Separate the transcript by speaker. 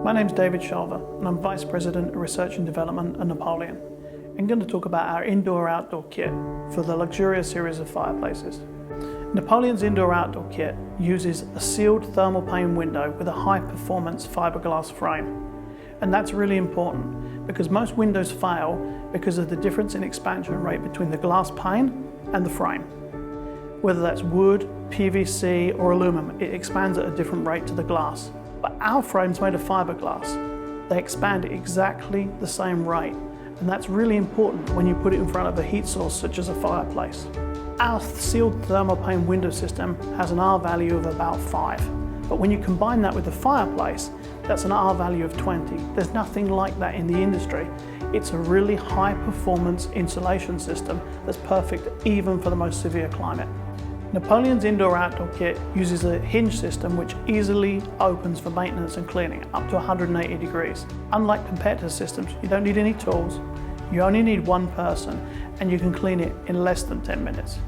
Speaker 1: My name's David Shalver and I'm Vice President of Research and Development at Napoleon. I'm going to talk about our indoor-outdoor kit for the Luxuria series of fireplaces. Napoleon's indoor-outdoor kit uses a sealed thermal pane window with a high-performance fiberglass frame. And that's really important because most windows fail because of the difference in expansion rate between the glass pane and the frame. Whether that's wood, PVC or aluminum, it expands at a different rate to the glass. But our frame's made of fiberglass. They expand at exactly the same rate, and that's really important when you put it in front of a heat source such as a fireplace. Our sealed thermal pane window system has an R value of about 5, but when you combine that with the fireplace, that's an R value of 20. There's nothing like that in the industry. It's a really high performance insulation system that's perfect even for the most severe climate. Napoleon's indoor-outdoor kit uses a hinge system which easily opens for maintenance and cleaning up to 180 degrees. Unlike competitor systems, you don't need any tools, you only need one person, and you can clean it in less than 10 minutes.